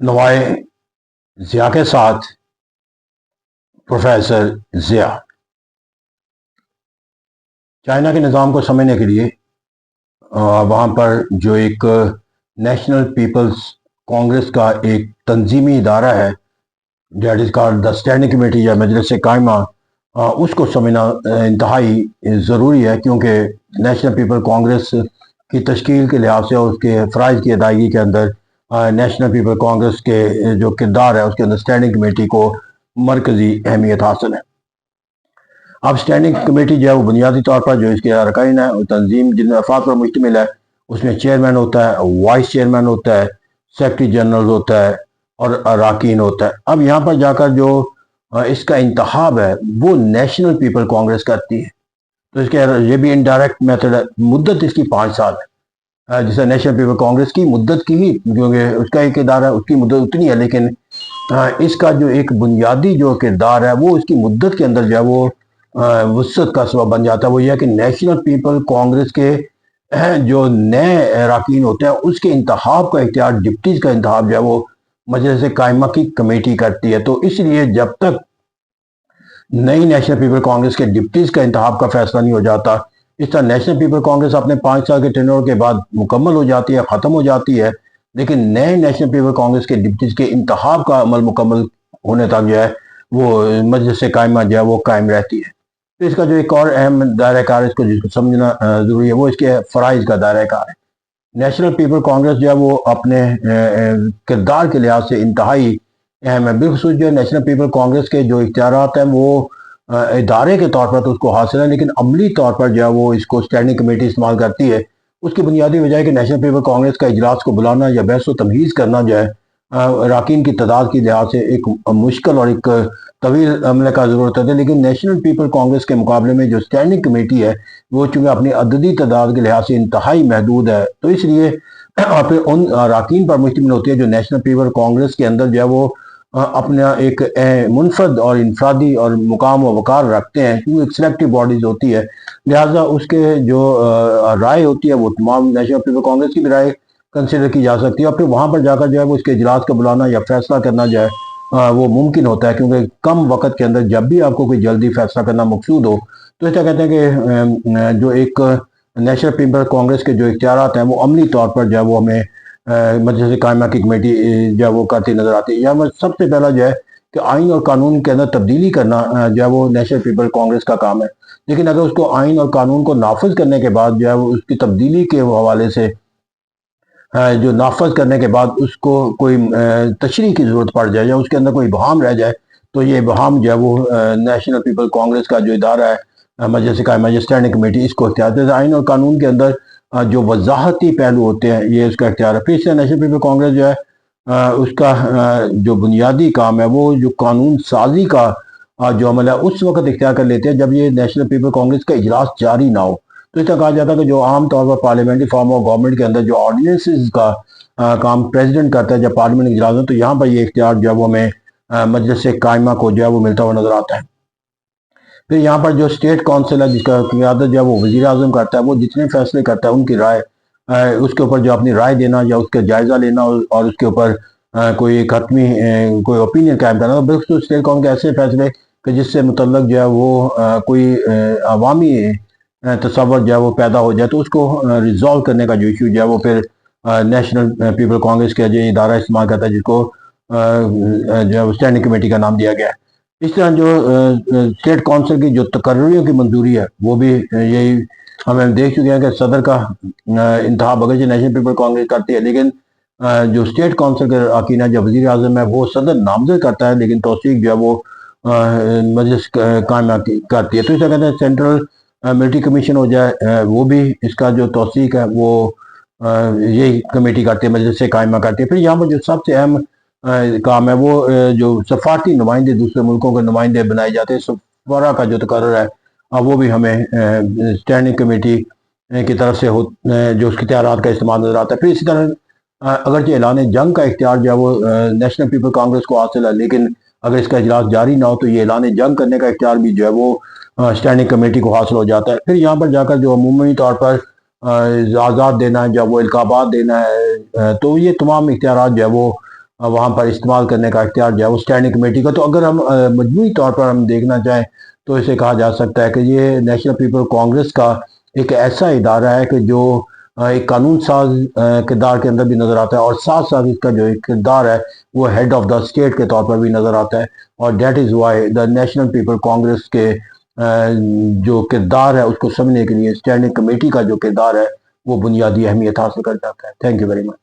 नवाए ज़िया के साथ professor Zia. China के निज़ाम को समझने के लिए वहाँ पर जो एक नेशनल पीपल्स कांग्रेस का एक तंजीमी इदारा है, that is called the standing committee या मजलिस कायमा, उसको समझना इंतहाई ज़रूरी है, क्योंकि नेशनल पीपल कांग्रेस की तश्कील के लिहाज से और उसके फ़राइज़ की अदायगी के अंदर नेशनल पीपल कांग्रेस के जो किरदार है उसके अंदर स्टैंडिंग कमेटी को मरकज़ी अहमियत हासिल है। अब स्टैंडिंग कमेटी जो है वो बुनियादी तौर पर जो इसके अरकान है, तंजीम जिन अफराद पर मुश्तमिल है, उसमें चेयरमैन होता है, वाइस चेयरमैन होता है, सेक्रेटरी जनरल होता है और अरकान होता है। अब यहाँ पर जाकर जो इसका इंतखाब है वो नेशनल पीपल कांग्रेस करती है, तो इसके ये भी इनडायरेक्ट मेथड है। मुद्दत इसकी 5 साल है, जिसे नेशनल पीपल कांग्रेस की मुद्दत की ही, क्योंकि उसका एक किरदार है, उसकी मुद्दत उतनी है, लेकिन इसका जो एक बुनियादी जो किरदार है वो इसकी मुद्दत के अंदर जो है वो वसअत का सबब बन जाता है। वो यह है कि नेशनल पीपल कांग्रेस के जो नए अरकान होते हैं उसके इंतखाब का इख्तियार, डिप्टीज का इंतखाब जो है वो मजलिस कायमा की कमेटी करती है। तो इसलिए जब तक नई नेशनल पीपल कांग्रेस के डिप्टीज का इंतखाब का फैसला नहीं हो जाता, इस तरह नेशनल पीपल कांग्रेस अपने 5 साल के टेन्योर के बाद मुकम्मल हो जाती है, ख़त्म हो जाती है, लेकिन नए नेशनल पीपल कांग्रेस के डिप्टीज के इंतखाब का अमल मुकम्मल होने तक जो है वो मजलिस कायमा जो है वो कायम रहती है। तो इसका जो एक और अहम दायरा कार है, इसको जिसको समझना ज़रूरी है, वो इसके फ़राइज़ का दायरा कार है। नेशनल पीपल कांग्रेस जो है वो अपने किरदार के लिहाज से इंतहाई अहम है। बिलखसूस जो है नेशनल पीपल कांग्रेस के जो इख्तियारात हैं वो इदारे के तौर पर तो उसको हासिल है, लेकिन अमली तौर पर जो है वो इसको स्टैंडिंग कमेटी इस्तेमाल करती है। उसकी बुनियादी वजह है कि नेशनल पीपल कांग्रेस का इजलास को बुलाना या बहस व तमहीज़ करना जो है अरकान की तादाद की लिहाज से एक मुश्किल और एक तवील अमले का ज़रूरत है। लेकिन नेशनल पीपल कांग्रेस के मुकाबले में जो स्टैंडिंग कमेटी है वो चूँकि अपनी अददी तादाद के लिहाज से इंतहाई महदूद है, तो इसलिए फिर उन अरकान पर मुश्तमिल होती है जो नेशनल पीपल कांग्रेस के अंदर जो है वो अपना एक मुनफरद और इनफरादी और मुकाम व वकार रखते हैं, क्योंकि एक सिलेक्टिव बॉडीज होती है, लिहाजा उसके जो राय होती है वो तमाम नेशनल पीपल कांग्रेस की भी राय कंसिडर की जा सकती है, और फिर वहाँ पर जाकर जो है वो इसके इजलास का बुलाना या फैसला करना जो है वो मुमकिन होता है, क्योंकि कम वक्त के अंदर जब भी आपको कोई जल्दी फैसला करना मकसूद हो, तो ऐसा कहते हैं कि जो एक नेशनल पीपल कांग्रेस के जो इख्तियारात हैं वो अमली तौर पर जो है वो हमें मजलिस कायमा की कमेटी जो है वो करती नजर आती है। यहाँ सबसे पहला जो है कि आइन और कानून के अंदर तब्दीली करना जो है वो नेशनल पीपल कांग्रेस का काम है, लेकिन अगर उसको आइन और कानून को नाफज करने के बाद जो है वो उसकी तब्दीली के हवाले से जो नाफज करने के बाद उसको कोई तशरीह की ज़रूरत पड़ जाए या उसके अंदर कोई इबहाम रह जाए, तो ये इबहाम जो है वो नेशनल पीपल कांग्रेस का जो इदारा है मजलिस कायमा स्टैंडिंग कमेटी इसको इख्तियार देता है। आइन और कानून के अंदर जो वजाहती पहलू होते हैं ये उसका इख्तियार है। फिर इससे नेशनल पीपल कांग्रेस जो है उसका जो बुनियादी काम है वो जो कानून साजी का जो अमल है उस वक्त इख्तियार कर लेते हैं जब ये नेशनल पीपल कांग्रेस का इजलास जारी ना हो। तो इस तरह कहा जाता है कि जो आम तौर पर पार्लियामेंट्री फॉर्म ऑफ गवर्नमेंट के अंदर जो ऑर्डिनेंसेस का काम प्रेसिडेंट करता है जब पार्लियामेंट इजलास हो, तो यहाँ पर ये इख्तियार जो है वो हमें मजलिस कायमा को जो है वो मिलता हुआ नजर आता है। फिर यहाँ पर जो स्टेट काउंसिल है जिसका क़यादत जो है वो वज़ीर आज़म करता है, वो जितने फैसले करता है उनकी राय उसके ऊपर जो अपनी राय देना या उसका जायज़ा लेना और उसके ऊपर कोई एक हतमी कोई ओपिनियन कायम करना, तो बिल्कुल स्टेट काउंसिल के ऐसे फैसले कि जिससे मुतल्लक जो है वो कोई अवामी तसव्वुर जो है वो पैदा हो जाए, तो उसको रिजॉल्व करने का जो इशू जो है वो फिर नेशनल पीपल कांग्रेस का जो इदारा इस्तेमाल करता है, जिसको जो है स्टैंडिंग कमेटी का नाम दिया गया है। इस तरह जो स्टेट काउंसिल की जो तकर्रियों की मंजूरी है वो भी यही हमें देख चुके हैं कि सदर का इंतखाब अगर नेशनल पीपल कांग्रेस करती है, लेकिन जो स्टेट काउंसिल के अरकान है जो वज़ीर आज़म है वो सदर नामजद करता है, लेकिन तौसीक जो है वो मजलिस कायमा करती है। तो इसे कहते हैं सेंट्रल मिलिट्री कमीशन हो जाए, वो भी इसका जो तौसीक है वो यही कमेटी करती है, मजलिस कायमा करती है। फिर यहाँ पर जो सबसे अहम काम है वो जो सफारती नुमाइंदे दूसरे मुल्कों के नुमाइंदे बनाए जाते हैं, सफारा का जो तकर्रर है वो भी हमें स्टैंडिंग कमेटी की तरफ से जो उसके इख्तियारात का इस्तेमाल नजर आता है। फिर इसी तरह अगरचे ऐलान जंग का इख्तियार जो है वो नेशनल पीपल कांग्रेस को हासिल है, लेकिन अगर इसका इजलास जारी ना हो तो ये ऐलान जंग करने का इख्तियार भी जो है वो स्टैंडिंग कमेटी को हासिल हो जाता है। फिर यहाँ पर जाकर जो अमूमी तौर पर आज़ाद देना है, जब वो इल्काबात देना है, तो ये तमाम इख्तियारात जो है वो وہاں پر استعمال کرنے کا اختیار جو ہے وہ اسٹینڈنگ کمیٹی کا. تو اگر ہم مجموعی طور پر ہم دیکھنا چاہیں تو اسے کہا جا سکتا ہے کہ یہ نیشنل پیپل کانگریس کا ایک ایسا ادارہ ہے کہ جو ایک قانون ساز کردار کے اندر بھی نظر آتا ہے، اور ساتھ ساتھ اس کا جو ایک کردار ہے وہ ہیڈ آف دا اسٹیٹ کے طور پر بھی نظر آتا ہے. اور that is why the national people Congress کے جو کردار ہے اس کو سمجھنے کے لیے اسٹینڈنگ کمیٹی کا جو کردار ہے وہ بنیادی اہمیت حاصل کر جاتا ہے. Thank you very much.